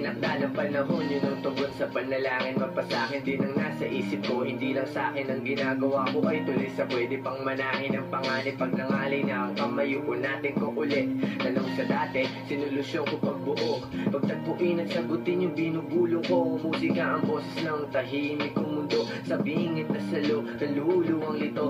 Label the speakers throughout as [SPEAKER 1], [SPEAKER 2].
[SPEAKER 1] Tinakda ng panahon, yun ang tugon sa panalangin. Mapasakin din ang nasa isip ko, hindi lang sa akin ang ginagawa ko ay tuloy sa pwede pang manahin ang panganib. Pag nangalay na ang kamay, upo natin ko ulit. Tanong sa dati, sinulusyon ko pagbuo, pagtagpuin at sagutin yung binubulong ko. Musika ang boses ng tahimik kong mundo, sa bingit na salo, naluluwang lito.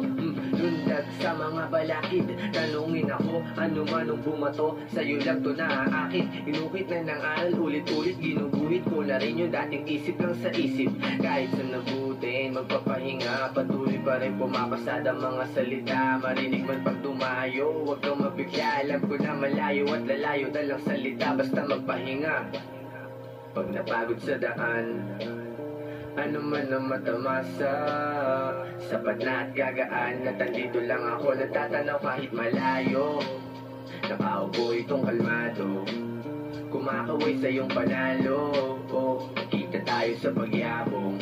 [SPEAKER 1] Lundag sa mga balakid, tanungin ako, ano man ang bumato, sa'yo lang to naaakit. Inukit na ng aral, ulit-ulit ginuguhit ko na rin yung dating isip lang sa isip. Kahit sa nabutin, magpapahinga, patuloy pa rin pumapasad ang mga salita. Marinig man pag dumayo, huwag kang mabigla. Alam ko na malayo at lalayo na lang salita, basta magpahinga. Pag napagod sa daan, ano man ang matamasa, sapat na at gagaan, natandito lang ako, natatanaw kahit malayo. Nakaupo itong kalmado, kumakaway sa iyong panalo. Kita tayo sa pagyabong,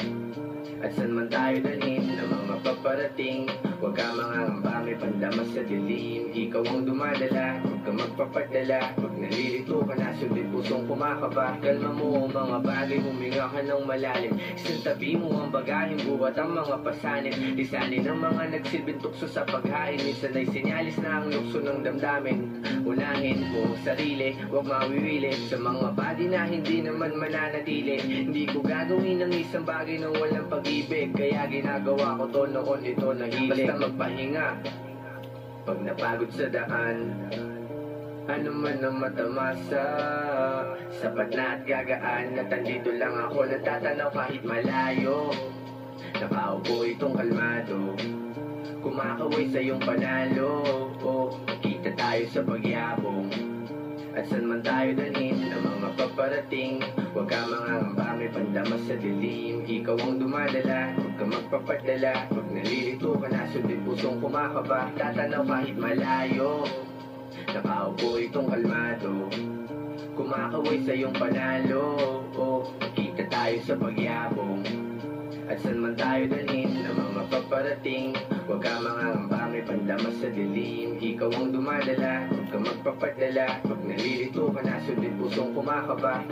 [SPEAKER 1] at saan man tayo dalhin ng mga paparating. Huwag ka mangangamba, may pandama sa dilim. Ikaw ang dumadala, huwag ka magpapadala. Pag nalilito ka na, sundin pusong kumakaba. Kalma mo ang mga bagay, huminga ka ng malalim. Isang tabi mo ang bagahing buhat ang mga pasanin. Lisanin ang mga nagsilbing tukso sa paghain. Minsan ay sinyalis na ang lukso ng damdamin. Unahin mo ang sarili, huwag mawiwili sa mga bagay na hindi naman mananatili. Hindi ko gagawin ang isang bagay na walang pag-ibig, kaya ginagawa ko to noon, ito nahilig. Basta magpahinga pag napagod sa daan, ano man ang matamasa, sapat na at gagaan, natandito lang ako, natatanaw kahit malayo. Nakaupo itong kalmado, kumakaway sa iyong panalo. Kita tayo sa pagyabong, at saan man tayo dalhin ng mga paparating. Huwag ka mangangamba, may pandama sa dilim. Ikaw ang dumadala, huwag ka magpapadala. Pag nalilito ka na, sundin pusong kumakaba. Tatanaw kahit malayo, nakaupo itong kalmado, kumakaway sa iyong panalo. Kita tayo sa pagyabong, at saan man tayo dalhin ng mga paparating. Huwag ka mangangamba, may pandama sa dilim. Ikaw ang dumadala, huwag ka magpapadala. Pag nalilito ka na, sundin pusong kumakaba.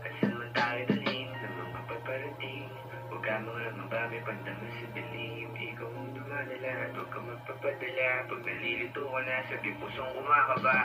[SPEAKER 1] At saan man tayo dalhin ng mga paparating. Huwag ka mangangamba, may pandama sa dilim. Ikaw ang dumadala, huwag ka magpapadala. Pag nalilito ka na, sundin pusong kumakaba.